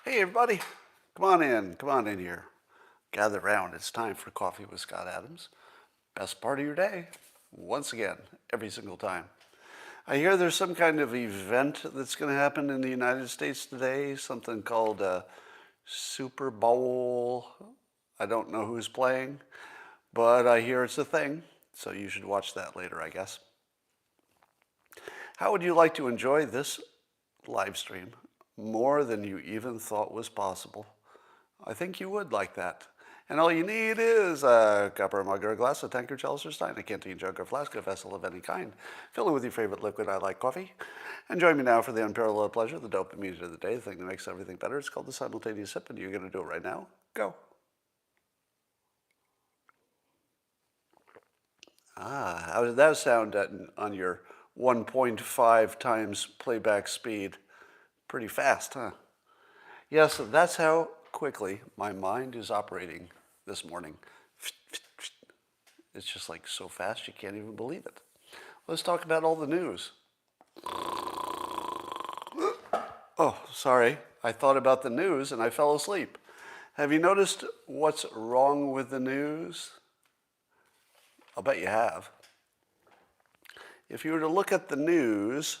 Hey everybody, come on in here. Gather round, it's time for Coffee with Scott Adams. Best part of your day, once again, every single time. I hear there's some kind of event that's going to happen in the United States today, something called a Super Bowl. I don't know who's playing, but I hear it's a thing, so you should watch that later, I guess. How would you like to enjoy this live stream more than you even thought was possible? I think you would like that. And all you need is a cup or a mug or a glass, a tankard, chalice or stein, a canteen, jug or flask, a vessel of any kind. Fill it with your favorite liquid. I like coffee. And join me now for the unparalleled pleasure, the dopamine of the day, the thing that makes everything better. It's called the simultaneous sip, and you're going to do it right now. Go. How did that sound on your 1.5 times playback speed? Pretty fast, huh? Yes, that's how quickly my mind is operating this morning. It's just like so fast you can't even believe it. Let's talk about all the news. Oh, sorry. I thought about the news and I fell asleep. Have you noticed what's wrong with the news? I'll bet you have. If you were to look at the news,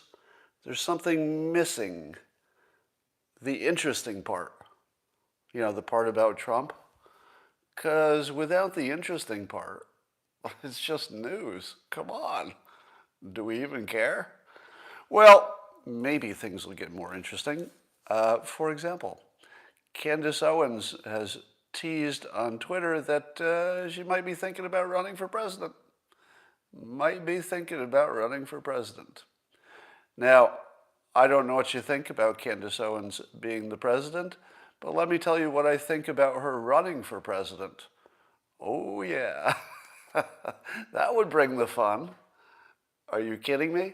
there's something missing. The interesting part. You know, the part about Trump? Because without the interesting part, it's just news. Come on. Do we even care? Well, maybe things will get more interesting. For example, Candace Owens has teased on Twitter that she might be thinking about running for president. Might be thinking about running for president. Now, I don't know what you think about Candace Owens being the president, but let me tell you what I think about her running for president. Oh, yeah. That would bring the fun. Are you kidding me?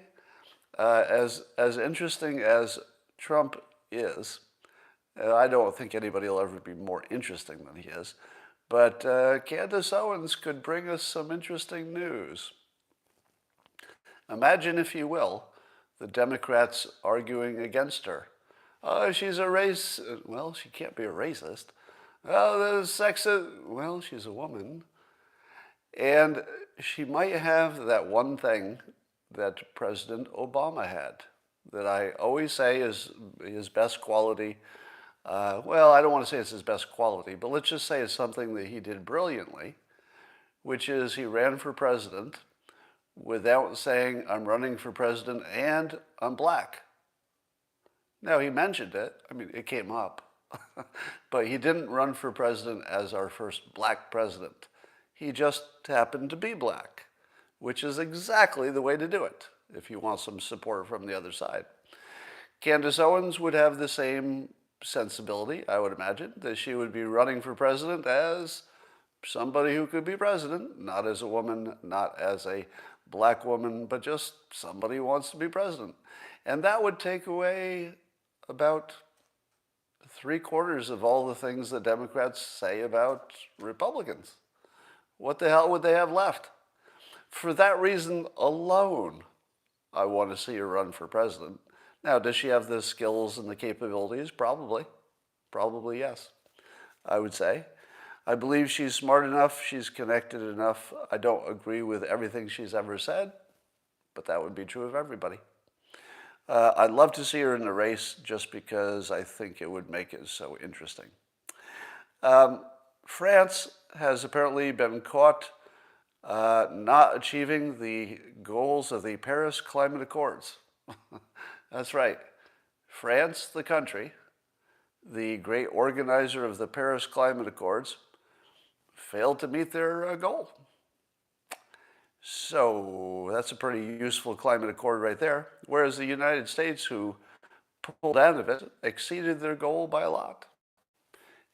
As interesting as Trump is, I don't think anybody will ever be more interesting than he is, but Candace Owens could bring us some interesting news. Imagine, if you will, the Democrats arguing against her. Oh, she's a race. Well, she can't be a racist. Oh, the sexist. Well, she's a woman. And she might have that one thing that President Obama had, that I always say is his best quality. Well, I don't want to say it's his best quality, but let's just say it's something that he did brilliantly, which is he ran for president without saying, I'm running for president and I'm black. Now, he mentioned it. I mean, it came up. But he didn't run for president as our first black president. He just happened to be black, which is exactly the way to do it if you want some support from the other side. Candace Owens would have the same sensibility, I would imagine, that she would be running for president as somebody who could be president, not as a woman, not as a black woman, but just somebody who wants to be president. And that would take away about 3/4 of all the things that Democrats say about Republicans. What the hell would they have left? For that reason alone, I want to see her run for president. Now, does she have the skills and the capabilities? Probably. Probably, yes, I would say. I believe she's smart enough, she's connected enough. I don't agree with everything she's ever said, but that would be true of everybody. I'd love to see her in the race just because I think it would make it so interesting. France has apparently been caught not achieving the goals of the Paris Climate Accords. That's right. France, the country, the great organizer of the Paris Climate Accords, failed to meet their goal. So that's a pretty useful climate accord right there. Whereas the United States, who pulled out of it, exceeded their goal by a lot.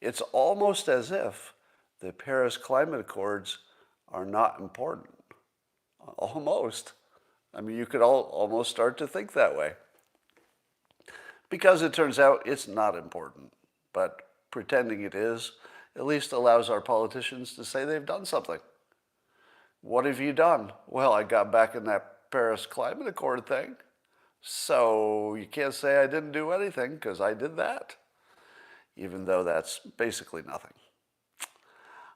It's almost as if the Paris Climate Accords are not important. Almost. I mean, you could almost start to think that way. Because it turns out it's not important. But pretending it is at least allows our politicians to say they've done something. What have you done? Well, I got back in that Paris Climate Accord thing. So you can't say I didn't do anything because I did that. even though that's basically nothing.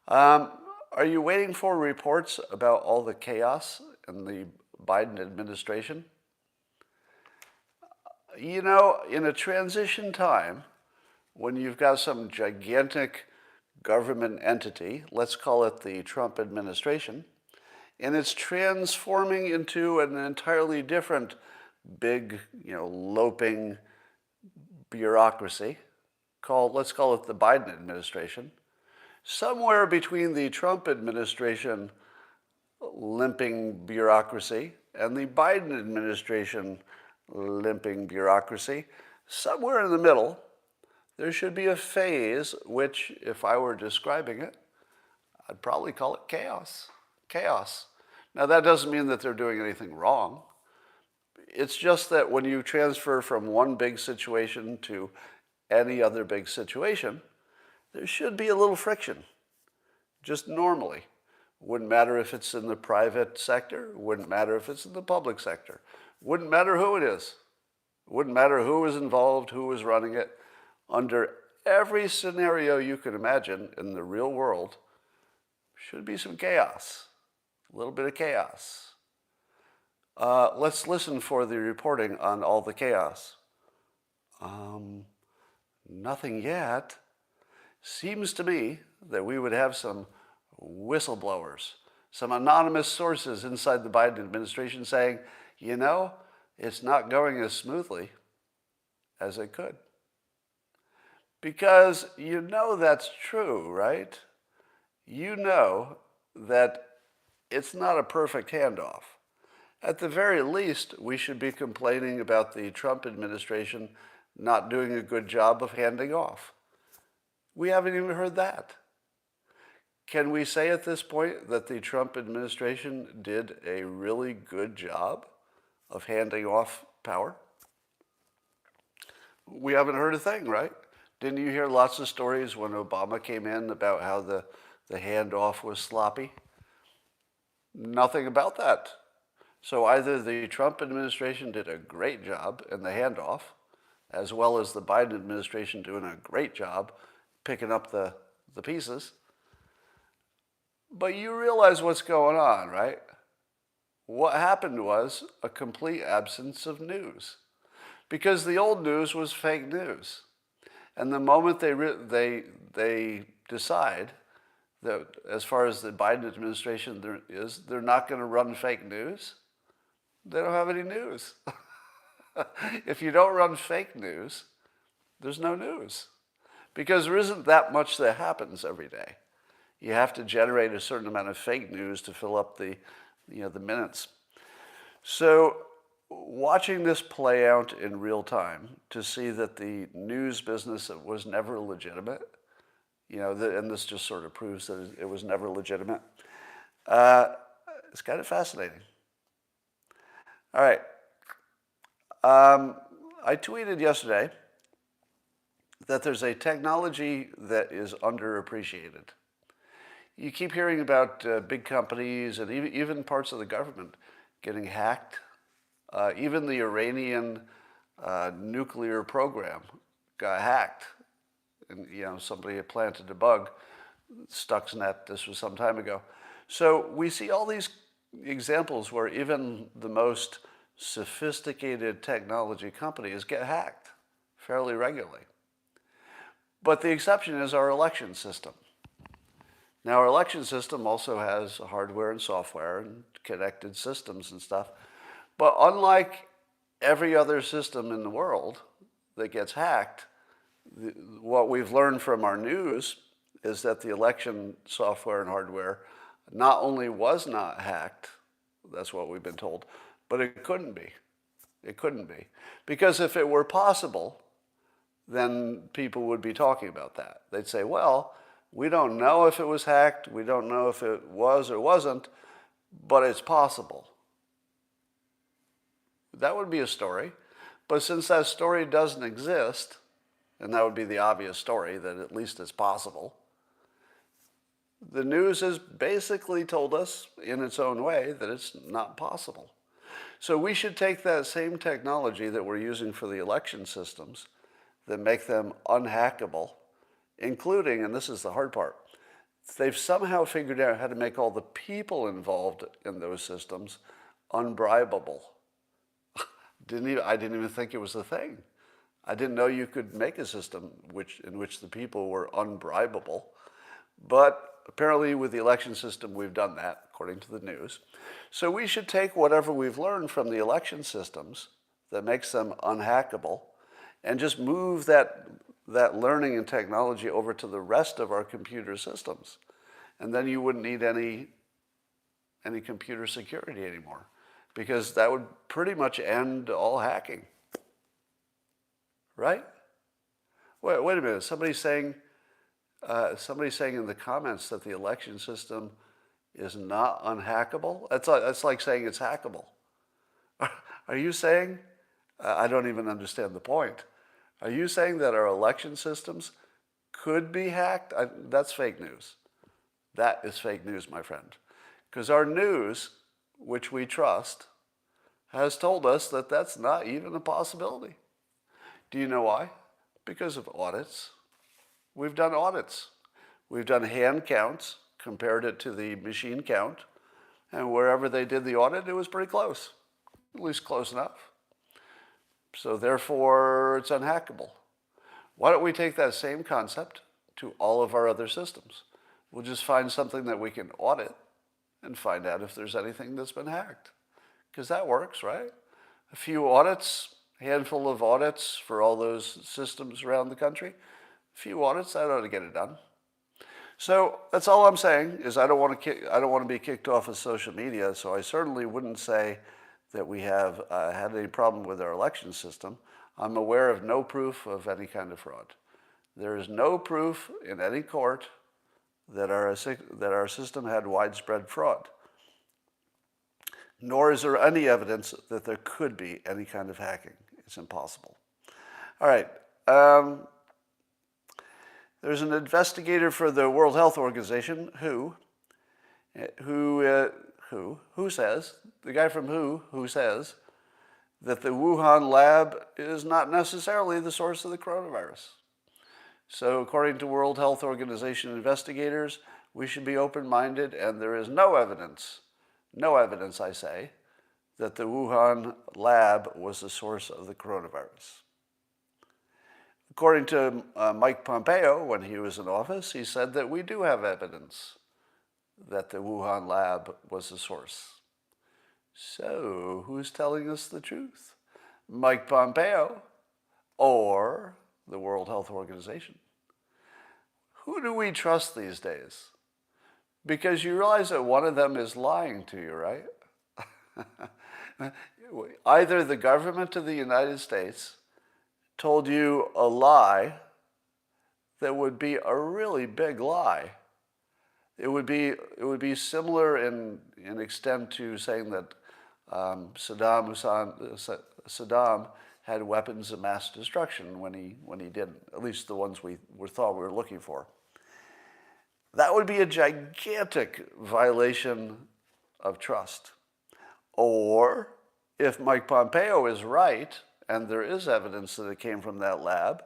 Are you waiting for reports about all the chaos in the Biden administration? You know, in a transition time, when you've got some gigantic government entity, let's call it the Trump administration, and it's transforming into an entirely different big, loping bureaucracy let's call it the Biden administration. Somewhere between the Trump administration limping bureaucracy and the Biden administration limping bureaucracy, somewhere in the middle, there should be a phase which, if I were describing it, I'd probably call it chaos. Chaos. Now, that doesn't mean that they're doing anything wrong. It's just that when you transfer from one big situation to any other big situation, there should be a little friction, just normally. Wouldn't matter if it's in the private sector, wouldn't matter if it's in the public sector, wouldn't matter who it is, wouldn't matter who was involved, who was running it. Under every scenario you can imagine in the real world, should be some chaos, a little bit of chaos. Let's listen for the reporting on all the chaos. Nothing yet. Seems to me that we would have some whistleblowers, some anonymous sources inside the Biden administration saying, it's not going as smoothly as it could. Because that's true, right? You know that it's not a perfect handoff. At the very least, we should be complaining about the Trump administration not doing a good job of handing off. We haven't even heard that. Can we say at this point that the Trump administration did a really good job of handing off power? We haven't heard a thing, right? Didn't you hear lots of stories when Obama came in about how the handoff was sloppy? Nothing about that. So either the Trump administration did a great job in the handoff, as well as the Biden administration doing a great job picking up the pieces. But you realize what's going on, right? What happened was a complete absence of news. Because the old news was fake news. And the moment they decide that as far as the Biden administration they're not going to run fake news, they don't have any news. If you don't run fake news, there's no news. Because there isn't that much that happens every day. You have to generate a certain amount of fake news to fill up the minutes. So watching this play out in real time to see that the news business was never legitimate, and this just sort of proves that it was never legitimate, it's kind of fascinating. All right. I tweeted yesterday that there's a technology that is underappreciated. You keep hearing about big companies and even parts of the government getting hacked. Even the Iranian nuclear program got hacked. And, somebody had planted a bug, Stuxnet, this was some time ago. So we see all these examples where even the most sophisticated technology companies get hacked fairly regularly. But the exception is our election system. Now, our election system also has hardware and software and connected systems and stuff. But unlike every other system in the world that gets hacked, what we've learned from our news is that the election software and hardware not only was not hacked, that's what we've been told, but it couldn't be. It couldn't be. Because if it were possible, then people would be talking about that. They'd say, well, we don't know if it was hacked, we don't know if it was or wasn't, but it's possible. That would be a story. But since that story doesn't exist, and that would be the obvious story, that at least it's possible, the news has basically told us in its own way that it's not possible. So we should take that same technology that we're using for the election systems that make them unhackable including, and this is the hard part, they've somehow figured out how to make all the people involved in those systems unbribable. I didn't even think it was a thing. I didn't know you could make a system in which the people were unbribable. But apparently with the election system, we've done that, according to the news. So we should take whatever we've learned from the election systems that makes them unhackable and just move that learning and technology over to the rest of our computer systems. And then you wouldn't need any computer security anymore, because that would pretty much end all hacking. Right? Wait a minute. Somebody's saying in the comments that the election system is not unhackable. That's like saying it's hackable. Are you saying? I don't even understand the point. Are you saying that our election systems could be hacked? That's fake news. That is fake news, my friend. Because our news, which we trust, has told us that that's not even a possibility. Do you know why? Because of audits. We've done audits. We've done hand counts, compared it to the machine count, and wherever they did the audit, it was pretty close, at least close enough. So therefore, it's unhackable. Why don't we take that same concept to all of our other systems? We'll just find something that we can audit and find out if there's anything that's been hacked. Because that works, right? A few audits, a handful of audits for all those systems around the country. A few audits, that ought to get it done. So that's all I'm saying is I don't want to be kicked off of social media, so I certainly wouldn't say that we have had any problem with our election system. I'm aware of no proof of any kind of fraud. There is no proof in any court that our system had widespread fraud. Nor is there any evidence that there could be any kind of hacking. It's impossible. All right. There's an investigator for the World Health Organization, who says, the guy from who says that the Wuhan lab is not necessarily the source of the coronavirus. So according to World Health Organization investigators, we should be open-minded, and there is no evidence, I say, that the Wuhan lab was the source of the coronavirus. According to Mike Pompeo, when he was in office, he said that we do have evidence that the Wuhan lab was the source. So, who's telling us the truth? Mike Pompeo or the World Health Organization? Who do we trust these days? Because you realize that one of them is lying to you, right? Either the government of the United States told you a lie that would be a really big lie. It would be similar in extent to saying that Saddam had weapons of mass destruction when he didn't, at least the ones we thought we were looking for. That would be a gigantic violation of trust. Or if Mike Pompeo is right, and there is evidence that it came from that lab,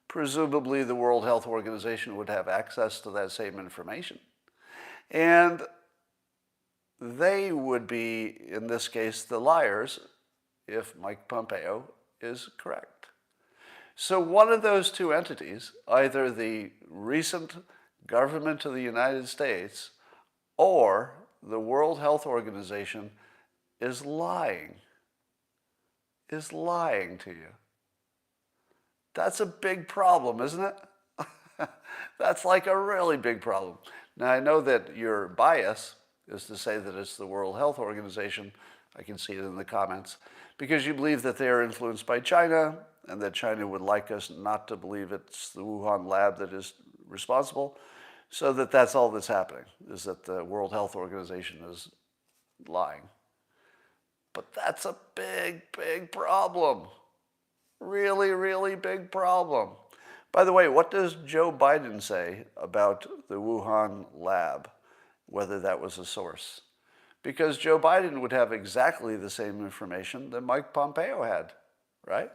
presumably the World Health Organization would have access to that same information. And they would be, in this case, the liars if Mike Pompeo is correct. So one of those two entities, either the recent government of the United States or the World Health Organization, is lying to you. That's a big problem, isn't it? That's like a really big problem. Now, I know that your bias is to say that it's the World Health Organization. I can see it in the comments. Because you believe that they are influenced by China, and that China would like us not to believe it's the Wuhan lab that is responsible. So that's all that's happening, is that the World Health Organization is lying. But that's a big, big problem. Really, really big problem. By the way, what does Joe Biden say about the Wuhan lab, whether that was a source? Because Joe Biden would have exactly the same information that Mike Pompeo had, right?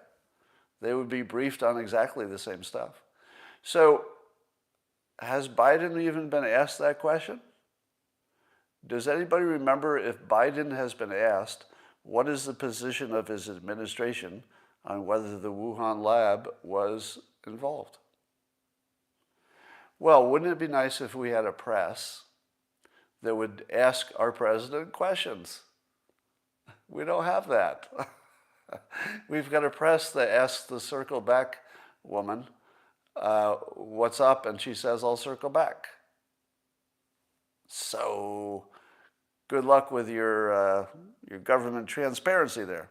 They would be briefed on exactly the same stuff. So Has Biden even been asked that question? Does anybody remember if Biden has been asked what is the position of his administration on whether the Wuhan lab was involved? Well, wouldn't it be nice if we had a press that would ask our president questions? We don't have that. We've got a press that asks the circle back woman, what's up? And she says, I'll circle back. So good luck with your government transparency there.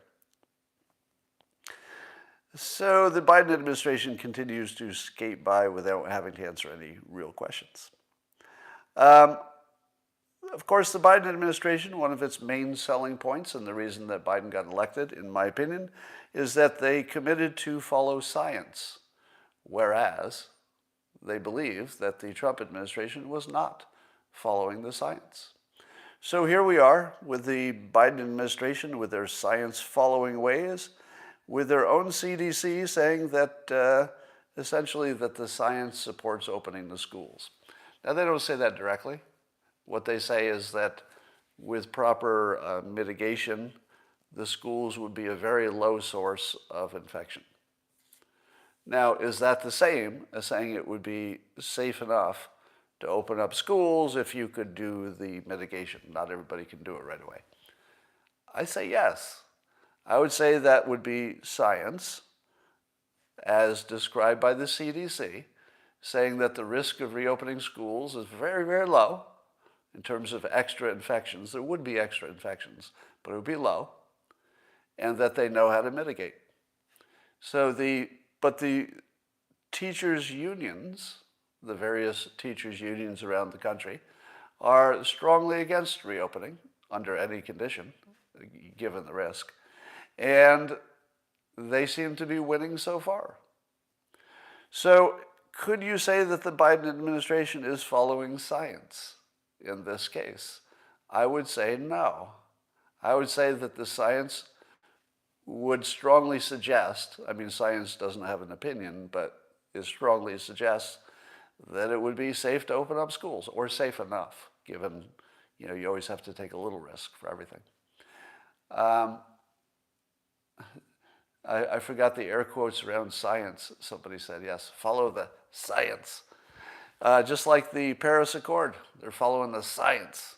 So the Biden administration continues to skate by without having to answer any real questions. Of course, the Biden administration, one of its main selling points, and the reason that Biden got elected, in my opinion, is that they committed to follow science, whereas they believe that the Trump administration was not following the science. So here we are with the Biden administration with their science-following ways, with their own CDC saying that essentially that the science supports opening the schools. Now, they don't say that directly. What they say is that with proper mitigation, the schools would be a very low source of infection. Now, is that the same as saying it would be safe enough to open up schools if you could do the mitigation? Not everybody can do it right away. I say yes. I would say that would be science, as described by the CDC, saying that the risk of reopening schools is very, very low in terms of extra infections. There would be extra infections, but it would be low, and that they know how to mitigate. But the teachers' unions, the various teachers' unions around the country, are strongly against reopening under any condition, given the risk. And they seem to be winning so far. So could you say that the Biden administration is following science in this case? I would say no. I would say that the science would strongly suggest, I mean, science doesn't have an opinion, but it strongly suggests that it would be safe to open up schools, or safe enough, given, you always have to take a little risk for everything. I forgot the air quotes around science. Somebody said, yes, follow the science. Just like the Paris Accord, they're following the science.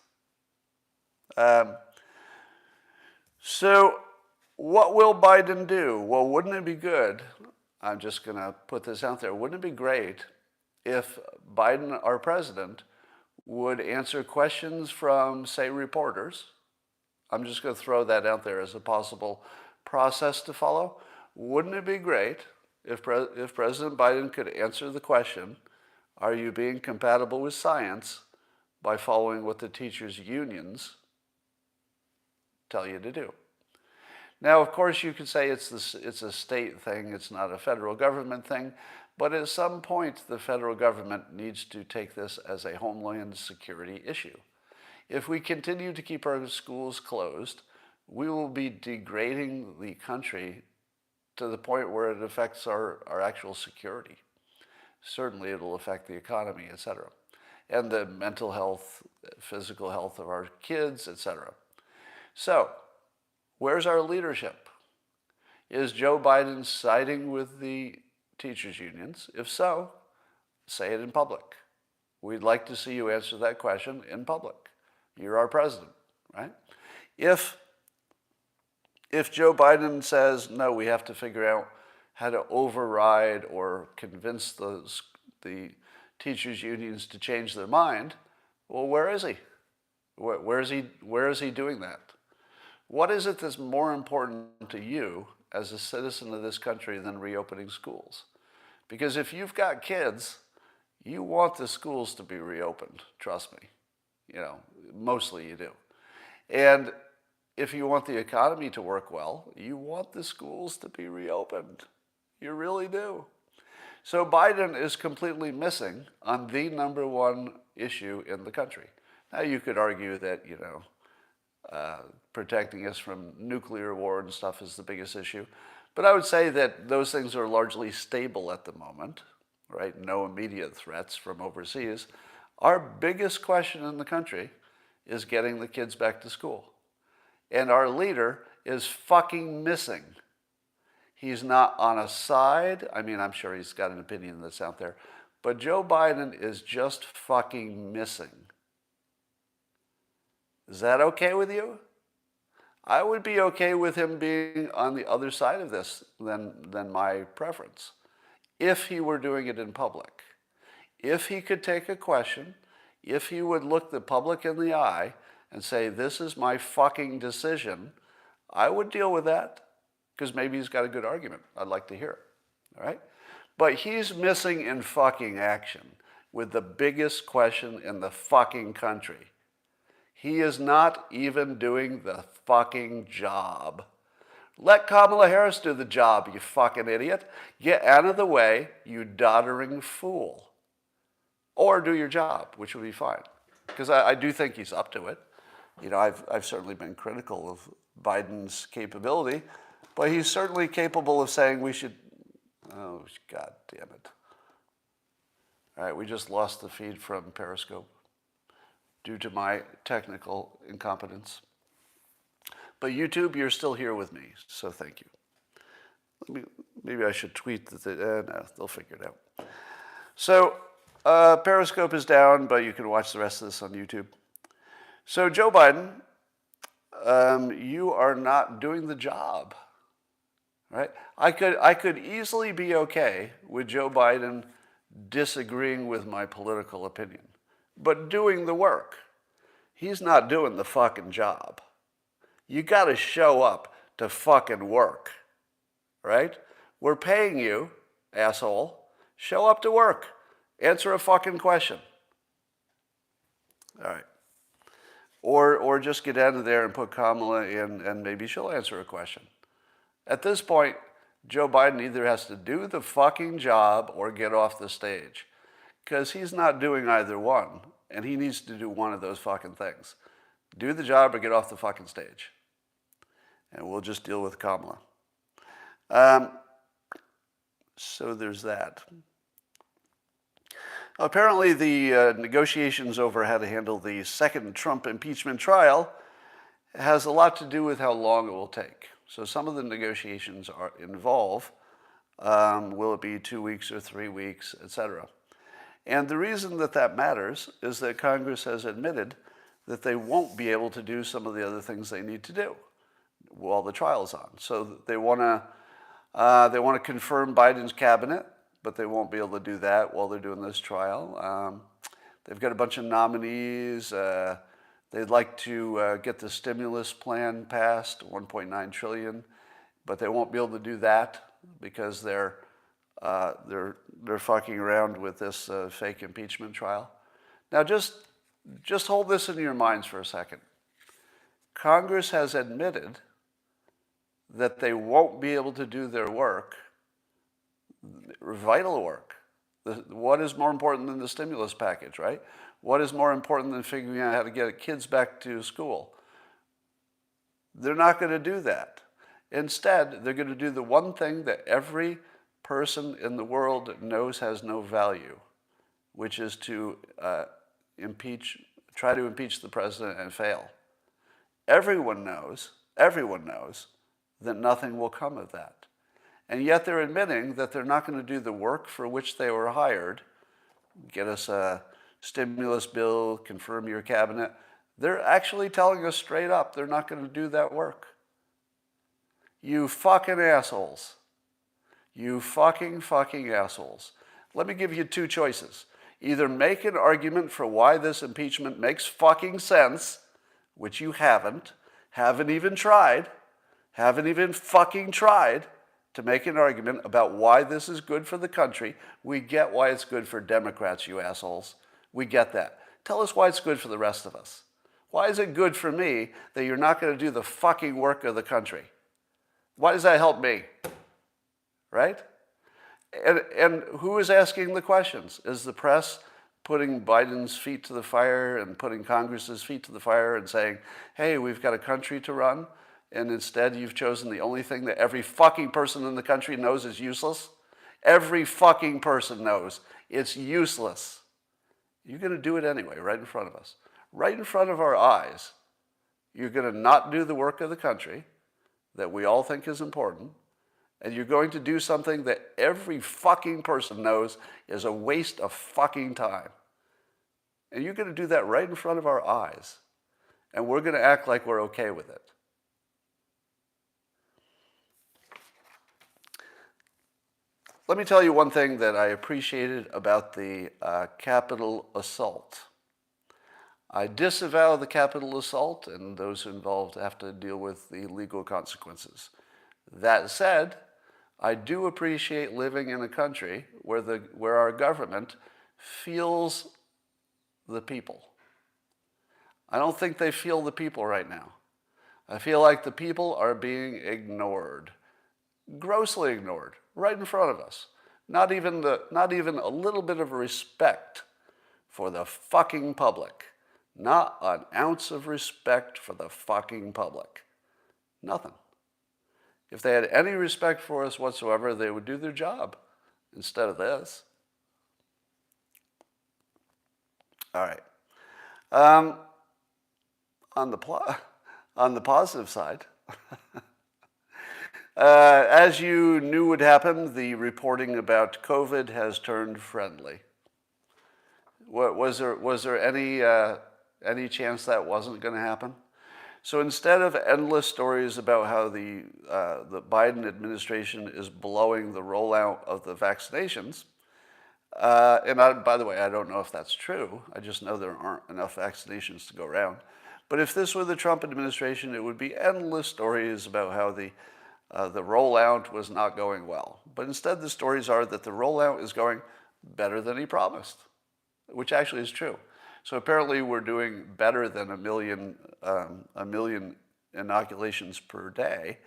So what will Biden do? Well, wouldn't it be good, I'm just going to put this out there, wouldn't it be great if Biden, our president, would answer questions from, say, reporters? I'm just going to throw that out there as a possible process to follow. Wouldn't it be great if President Biden could answer the question, are you being compatible with science, by following what the teachers' unions tell you to do? Now, of course, you could say it's a state thing, it's not a federal government thing, but at some point, the federal government needs to take this as a homeland security issue. If we continue to keep our schools closed, we will be degrading the country to the point where it affects our actual security. Certainly, it'll affect the economy, etc., and the mental health, physical health of our kids, etc. So, where's our leadership? Is Joe Biden siding with the teachers' unions? If so, say it in public. We'd like to see you answer that question in public. You're our president, right? If Joe Biden says, no, we have to figure out how to override or convince the teachers' unions to change their mind, well, where is he? Where is he doing that? What is it that's more important to you as a citizen of this country than reopening schools? Because if you've got kids, you want the schools to be reopened, trust me. Mostly you do. And if you want the economy to work well, you want the schools to be reopened. You really do. So Biden is completely missing on the number one issue in the country. Now, you could argue that, protecting us from nuclear war and stuff is the biggest issue. But I would say that those things are largely stable at the moment, right? No immediate threats from overseas. Our biggest question in the country is getting the kids back to school. And our leader is fucking missing. He's not on a side. I mean, I'm sure he's got an opinion that's out there. But Joe Biden is just fucking missing. Is that okay with you? I would be okay with him being on the other side of this than my preference, if he were doing it in public. If he could take a question, if he would look the public in the eye and say, this is my fucking decision, I would deal with that, because maybe he's got a good argument. I'd like to hear it, all right? But he's missing in fucking action with the biggest question in the fucking country. He is not even doing the fucking job. Let Kamala Harris do the job, you fucking idiot. Get out of the way, you doddering fool. Or do your job, which would be fine. Because I do think he's up to it. You know, I've certainly been critical of Biden's capability, but he's certainly capable of saying we should, oh, God damn it. All right, we just lost the feed from Periscope due to my technical incompetence. But YouTube, you're still here with me, so thank you. Maybe I should tweet that. No, they'll figure it out. So Periscope is down, but you can watch the rest of this on YouTube. So Joe Biden, you are not doing the job, right? I could easily be okay with Joe Biden disagreeing with my political opinion, but doing the work. He's not doing the fucking job. You got to show up to fucking work, right? We're paying you, asshole. Show up to work. Answer a fucking question. All right. Or just get out of there and put Kamala in, and maybe she'll answer a question. At this point, Joe Biden either has to do the fucking job or get off the stage, because he's not doing either one, and he needs to do one of those fucking things. Do the job or get off the fucking stage. And we'll just deal with Kamala. So there's that. Apparently, the negotiations over how to handle the second Trump impeachment trial has a lot to do with how long it will take. So some of the negotiations involve, will it be 2 weeks or 3 weeks, etc. And the reason that matters is that Congress has admitted that they won't be able to do some of the other things they need to do while the trial's on. So they want to confirm Biden's cabinet, but they won't be able to do that while they're doing this trial. They've got a bunch of nominees. They'd like to get the stimulus plan passed, $1.9 trillion, but they won't be able to do that because they're fucking around with this fake impeachment trial. Now, just hold this in your minds for a second. Congress has admitted that they won't be able to do their work, vital work. What is more important than the stimulus package, right? What is more important than figuring out how to get kids back to school? They're not going to do that. Instead, they're going to do the one thing that every person in the world knows has no value, which is to try to impeach the president and fail. Everyone knows that nothing will come of that. And yet they're admitting that they're not going to do the work for which they were hired, get us a stimulus bill, confirm your cabinet. They're actually telling us straight up they're not going to do that work. You fucking assholes. You fucking assholes. Let me give you two choices. Either make an argument for why this impeachment makes fucking sense, which you haven't even tried, haven't even fucking tried to make an argument about why this is good for the country. We get why it's good for Democrats, you assholes. We get that. Tell us why it's good for the rest of us. Why is it good for me that you're not going to do the fucking work of the country? Why does that help me? Right? And who is asking the questions? Is the press putting Biden's feet to the fire and putting Congress's feet to the fire and saying, hey, we've got a country to run, and instead you've chosen the only thing that every fucking person in the country knows is useless? Every fucking person knows it's useless. You're going to do it anyway, right in front of us. Right in front of our eyes. You're going to not do the work of the country that we all think is important, and you're going to do something that every fucking person knows is a waste of fucking time. And you're going to do that right in front of our eyes. And we're going to act like we're okay with it. Let me tell you one thing that I appreciated about the Capitol assault. I disavow the Capitol assault, and those involved have to deal with the legal consequences. That said, I do appreciate living in a country where our government feels the people. I don't think they feel the people right now. I feel like the people are being ignored, grossly ignored, right in front of us. Not even a little bit of respect for the fucking public. Not an ounce of respect for the fucking public. Nothing. If they had any respect for us whatsoever, they would do their job instead of this. All right. On the positive side, as you knew would happen, the reporting about COVID has turned friendly. Was there any chance that wasn't going to happen? So instead of endless stories about how the Biden administration is blowing the rollout of the vaccinations, by the way, I don't know if that's true. I just know there aren't enough vaccinations to go around. But if this were the Trump administration, it would be endless stories about how the rollout was not going well. But instead, the stories are that the rollout is going better than he promised, which actually is true. So apparently, we're doing better than a million inoculations per day,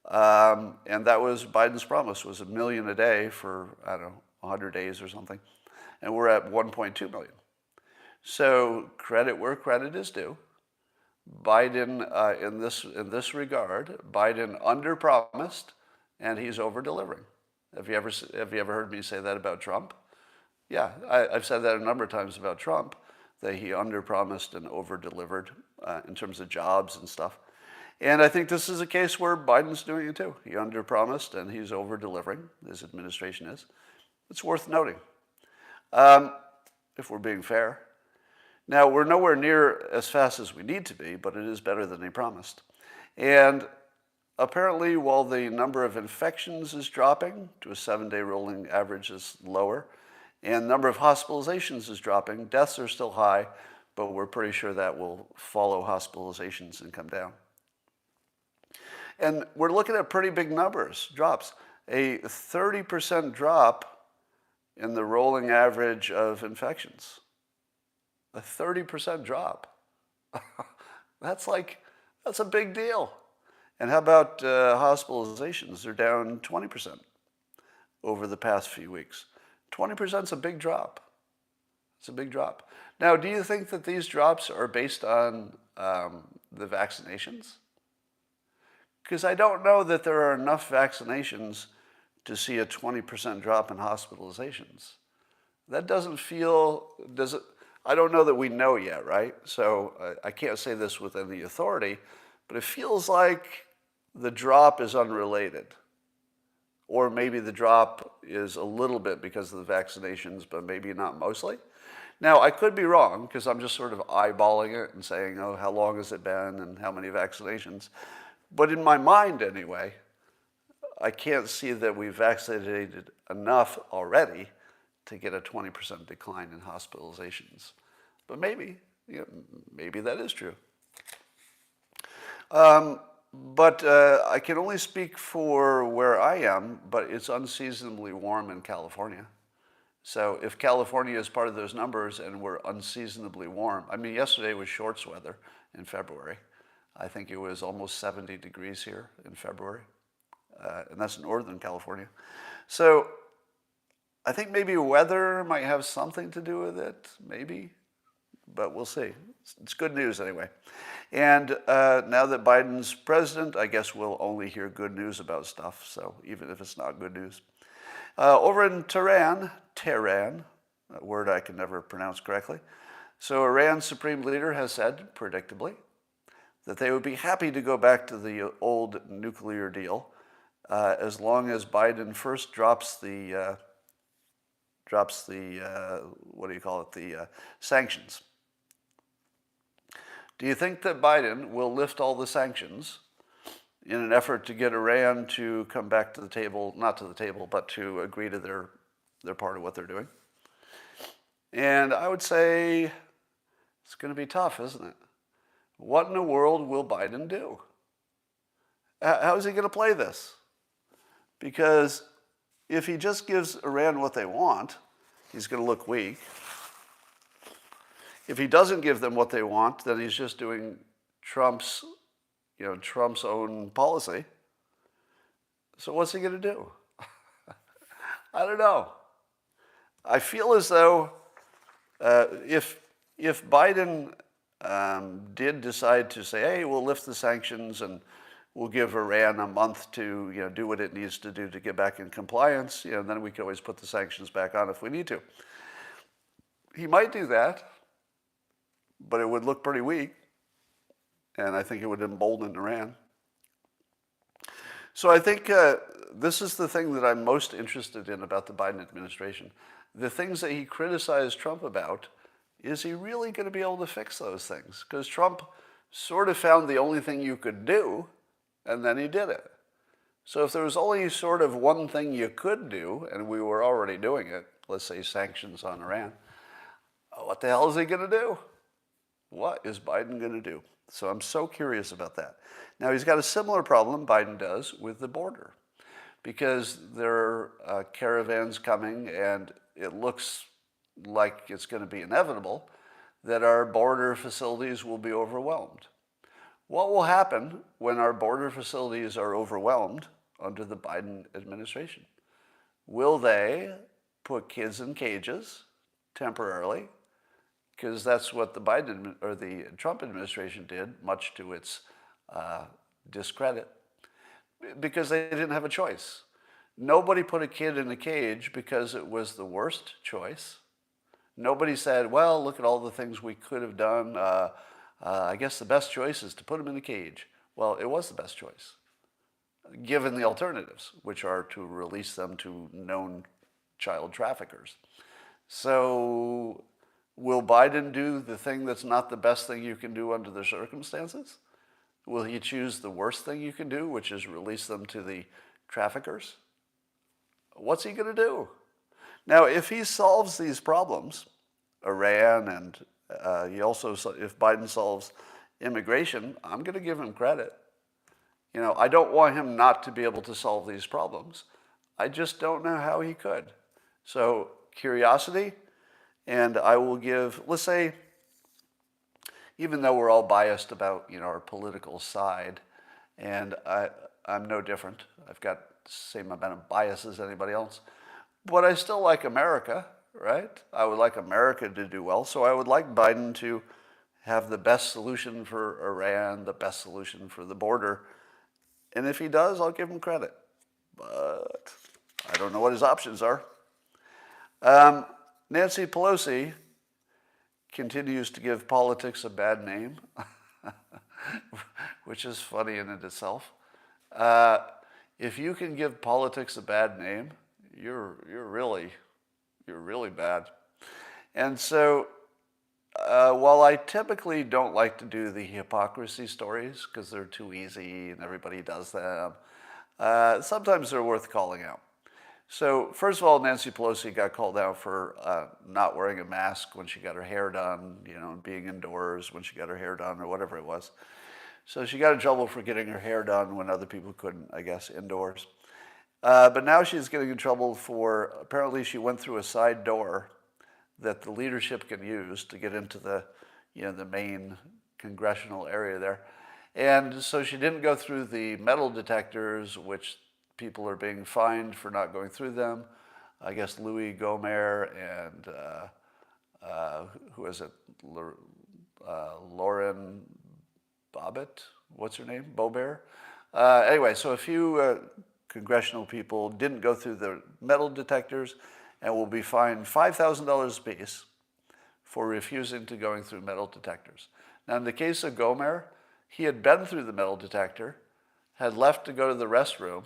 and that was Biden's promise, was 1 million a day for, I don't know, 100 days or something, and we're at 1.2 million. So credit where credit is due. Biden, in this regard, Biden underpromised, and he's over-delivering. Have you ever heard me say that about Trump? Yeah, I've said that a number of times about Trump, that he underpromised and over-delivered in terms of jobs and stuff. And I think this is a case where Biden's doing it too. He underpromised and he's over-delivering. His administration is. It's worth noting, if we're being fair. Now, we're nowhere near as fast as we need to be, but it is better than he promised. And apparently, while the number of infections is dropping to a 7-day rolling average is lower, and the number of hospitalizations is dropping, deaths are still high, but we're pretty sure that will follow hospitalizations and come down. And we're looking at pretty big numbers, drops. A 30% drop in the rolling average of infections. A 30% drop. That's a big deal. And how about hospitalizations? They're down 20% over the past few weeks. 20% is a big drop. It's a big drop. Now, do you think that these drops are based on the vaccinations? Because I don't know that there are enough vaccinations to see a 20% drop in hospitalizations. That doesn't feel, does it? I don't know that we know yet, right? So I can't say this with any authority, but it feels like the drop is unrelated. Or maybe the drop is a little bit because of the vaccinations, but maybe not mostly. Now, I could be wrong, because I'm just sort of eyeballing it and saying, oh, how long has it been and how many vaccinations? But in my mind, anyway, I can't see that we've vaccinated enough already to get a 20% decline in hospitalizations. But maybe that is true. But I can only speak for where I am, but it's unseasonably warm in California. So if California is part of those numbers and we're unseasonably warm, I mean, yesterday was shorts weather in February. I think it was almost 70 degrees here in February, and that's Northern California. So I think maybe weather might have something to do with it, maybe, but we'll see. It's good news anyway. And now that Biden's president, I guess we'll only hear good news about stuff, so even if it's not good news. Over in Tehran, a word I can never pronounce correctly. So Iran's supreme leader has said, predictably, that they would be happy to go back to the old nuclear deal as long as Biden first drops the sanctions. Do you think that Biden will lift all the sanctions in an effort to get Iran to come back to the table, not to the table, but to agree to their part of what they're doing? And I would say it's going to be tough, isn't it? What in the world will Biden do? How is he going to play this? Because if he just gives Iran what they want, he's going to look weak. If he doesn't give them what they want, then he's just doing Trump's own policy. So what's he going to do? I don't know. I feel as though if Biden did decide to say, hey, we'll lift the sanctions and we'll give Iran a month to do what it needs to do to get back in compliance, then we can always put the sanctions back on if we need to. He might do that, but it would look pretty weak, and I think it would embolden Iran. So I think this is the thing that I'm most interested in about the Biden administration. The things that he criticized Trump about, is he really going to be able to fix those things? Because Trump sort of found the only thing you could do, and then he did it. So if there was only sort of one thing you could do, and we were already doing it, let's say sanctions on Iran, what the hell is he going to do? What is Biden going to do? So I'm so curious about that. Now, he's got a similar problem, Biden does, with the border, because there are caravans coming, and it looks like it's going to be inevitable that our border facilities will be overwhelmed. What will happen when our border facilities are overwhelmed under the Biden administration? Will they put kids in cages temporarily? Because that's what the Trump administration did, much to its discredit, because they didn't have a choice. Nobody put a kid in a cage because it was the worst choice. Nobody said, well, look at all the things we could have done. I guess the best choice is to put him in a cage. Well, it was the best choice, given the alternatives, which are to release them to known child traffickers. So will Biden do the thing that's not the best thing you can do under the circumstances? Will he choose the worst thing you can do, which is release them to the traffickers? What's he going to do? Now, if he solves these problems, Iran, and if Biden solves immigration, I'm going to give him credit. I don't want him not to be able to solve these problems. I just don't know how he could. So, curiosity, and I will give, let's say, even though we're all biased about our political side, and I'm no different. I've got the same amount of bias as anybody else. But I still like America, right? I would like America to do well. So I would like Biden to have the best solution for Iran, the best solution for the border. And if he does, I'll give him credit. But I don't know what his options are. Nancy Pelosi continues to give politics a bad name, which is funny in and of itself. If you can give politics a bad name, you're really bad. And so while I typically don't like to do the hypocrisy stories because they're too easy and everybody does them, sometimes they're worth calling out. So first of all, Nancy Pelosi got called out for not wearing a mask when she got her hair done, being indoors when she got her hair done or whatever it was. So she got in trouble for getting her hair done when other people couldn't, I guess, indoors. But now she's getting in trouble for, apparently she went through a side door that the leadership can use to get into the main congressional area there. And so she didn't go through the metal detectors, which people are being fined for not going through them. I guess Louis Gohmert and who is it? Lauren Bobbitt? What's her name? Boebert? Anyway, so a few congressional people didn't go through the metal detectors and will be fined $5,000 apiece for refusing to going through metal detectors. Now, in the case of Gomer, he had been through the metal detector, had left to go to the restroom,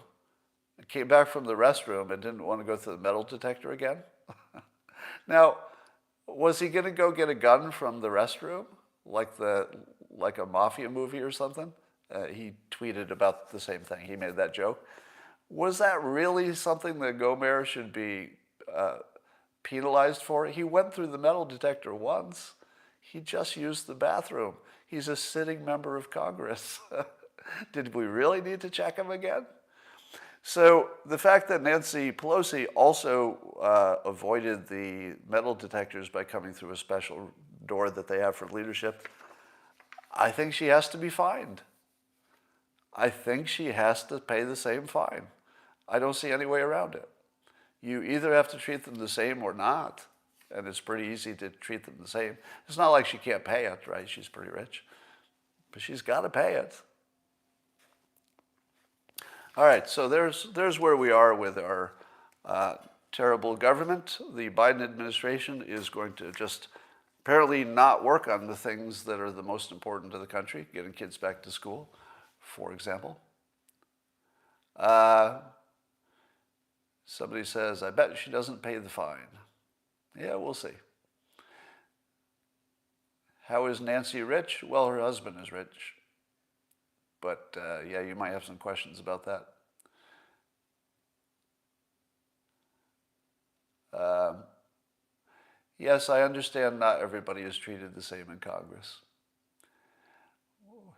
came back from the restroom and didn't want to go through the metal detector again. Now, was he going to go get a gun from the restroom, like a mafia movie or something? He tweeted about the same thing. He made that joke. Was that really something that Gomer should be penalized for? He went through the metal detector once. He just used the bathroom. He's a sitting member of Congress. Did we really need to check him again? So the fact that Nancy Pelosi also avoided the metal detectors by coming through a special door that they have for leadership, I think she has to be fined. I think she has to pay the same fine. I don't see any way around it. You either have to treat them the same or not, and it's pretty easy to treat them the same. It's not like she can't pay it, right? She's pretty rich, but she's got to pay it. All right, so there's where we are with our terrible government. The Biden administration is going to just apparently not work on the things that are the most important to the country, getting kids back to school, for example. Somebody says, I bet she doesn't pay the fine. Yeah, we'll see. How is Nancy rich? Well, her husband is rich. But yeah, you might have some questions about that. Yes, I understand not everybody is treated the same in Congress.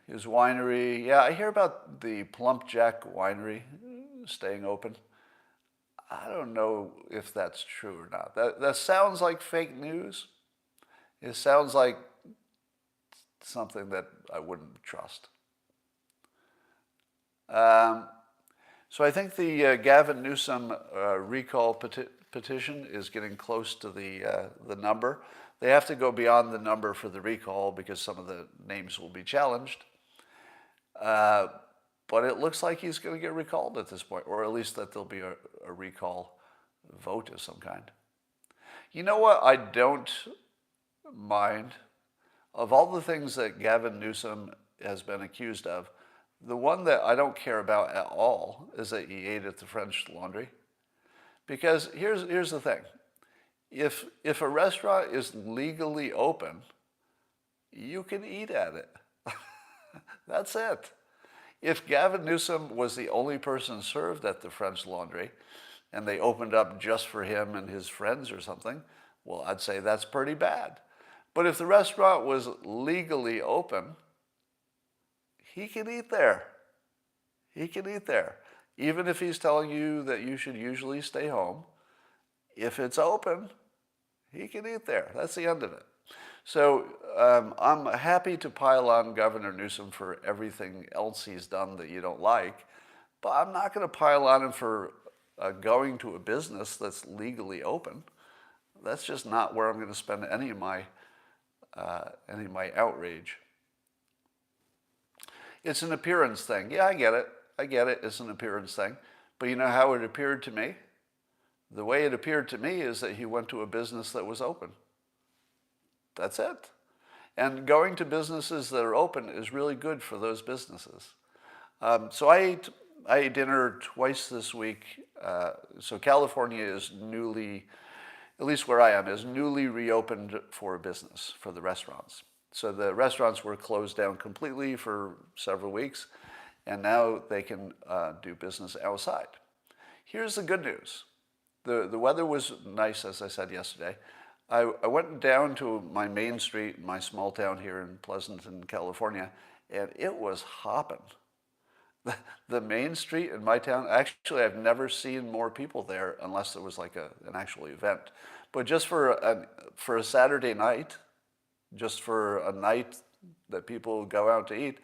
His winery, yeah, I hear about the Plump Jack winery staying open. I don't know if that's true or not. That sounds like fake news. It sounds like something that I wouldn't trust. So I think the Gavin Newsom recall petition is getting close to the number. They have to go beyond the number for the recall because some of the names will be challenged. But it looks like he's going to get recalled at this point, or at least that there'll be a recall vote of some kind. You know what I don't mind? Of all the things that Gavin Newsom has been accused of, the one that I don't care about at all is that he ate at the French Laundry. Because here's the thing. If a restaurant is legally open, you can eat at it. That's it. If Gavin Newsom was the only person served at the French Laundry and they opened up just for him and his friends or something, well, I'd say that's pretty bad. But if the restaurant was legally open, he can eat there. He can eat there. Even if he's telling you that you should usually stay home, if it's open, he can eat there. That's the end of it. So I'm happy to pile on Governor Newsom for everything else he's done that you don't like, but I'm not going to pile on him for going to a business that's legally open. That's just not where I'm going to spend any of my outrage. It's an appearance thing. Yeah, I get it. It's an appearance thing. But you know how it appeared to me? The way it appeared to me is that he went to a business that was open. That's it. And going to businesses that are open is really good for those businesses. So I ate dinner twice this week. So California is newly, at least where I am, is newly reopened for business, for the restaurants. So the restaurants were closed down completely for several weeks, and now they can do business outside. Here's the good news. The weather was nice, as I said yesterday. I went down to my main street in my small town here in Pleasanton, California, and it was hopping. The main street in my town, actually I've never seen more people there unless there was like an actual event. But just for a Saturday night, just for a night that people go out to eat,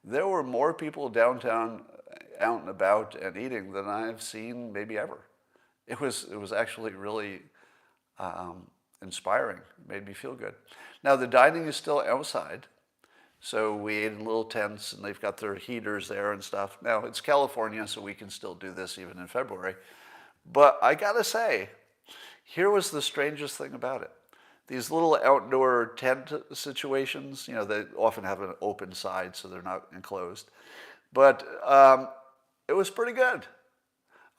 there were more people downtown out and about and eating than I've seen maybe ever. It was actually really inspiring. It made me feel good. Now the dining is still outside, So we ate in little tents, and they've got their heaters there and stuff. Now, it's California, so we can still do this even in February. But I gotta say, here was the strangest thing about it. These little outdoor tent situations, they often have an open side, so they're not enclosed. But it was pretty good.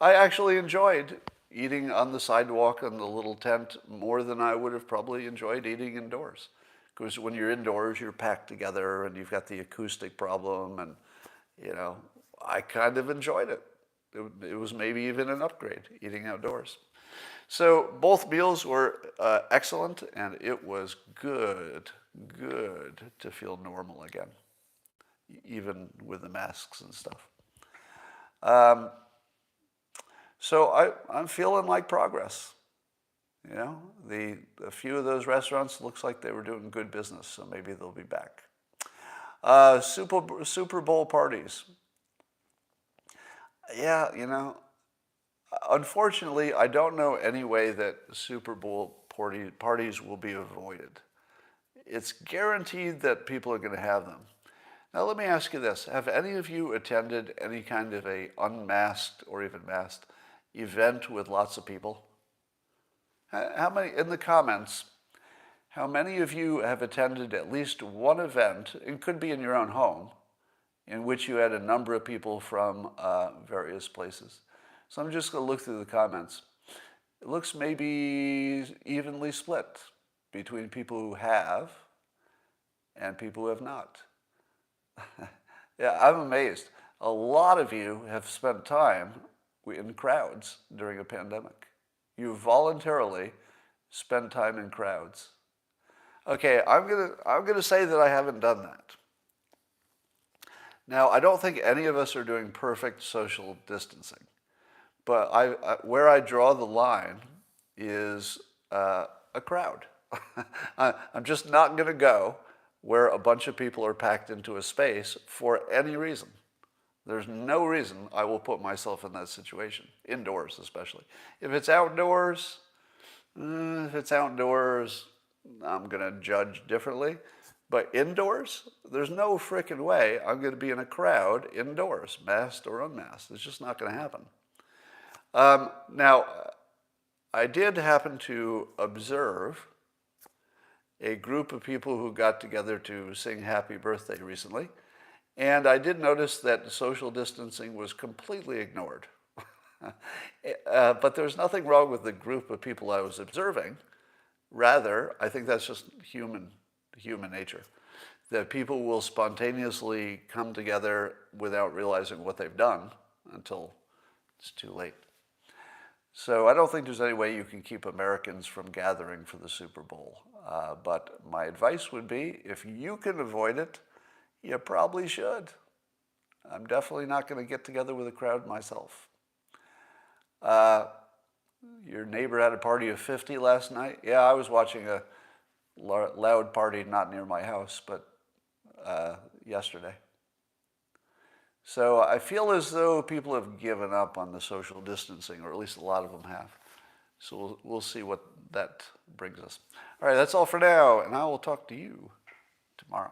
I actually enjoyed eating on the sidewalk in the little tent more than I would have probably enjoyed eating indoors. Because when you're indoors, you're packed together and you've got the acoustic problem, and I kind of enjoyed it. It was maybe even an upgrade, eating outdoors. So both meals were excellent, and it was good to feel normal again, even with the masks and stuff. So I'm feeling like progress. A few of those restaurants looks like they were doing good business, so maybe they'll be back. Super Bowl parties. Yeah, unfortunately, I don't know any way that Super Bowl parties will be avoided. It's guaranteed that people are going to have them. Now, let me ask you this. Have any of you attended any kind of a unmasked or even masked event with lots of people? How many, in the comments, how many of you have attended at least one event, it could be in your own home, in which you had a number of people from various places? So I'm just going to look through the comments. It looks maybe evenly split between people who have and people who have not. Yeah, I'm amazed. A lot of you have spent time in crowds during a pandemic. You voluntarily spend time in crowds. Okay, I'm gonna say that I haven't done that. Now, I don't think any of us are doing perfect social distancing, but where I draw the line is a crowd. I'm just not gonna go where a bunch of people are packed into a space for any reason. There's no reason I will put myself in that situation, indoors especially. If it's outdoors, I'm going to judge differently. But indoors, there's no frickin' way I'm going to be in a crowd indoors, masked or unmasked. It's just not going to happen. Now, I did happen to observe a group of people who got together to sing happy birthday recently. And I did notice that social distancing was completely ignored. But there's nothing wrong with the group of people I was observing. Rather, I think that's just human nature. That people will spontaneously come together without realizing what they've done until it's too late. So I don't think there's any way you can keep Americans from gathering for the Super Bowl. But my advice would be, if you can avoid it, you probably should. I'm definitely not going to get together with a crowd myself. Your neighbor had a party of 50 last night? Yeah, I was watching a loud party not near my house, but yesterday. So I feel as though people have given up on the social distancing, or at least a lot of them have. So we'll see what that brings us. All right, that's all for now, and I will talk to you tomorrow.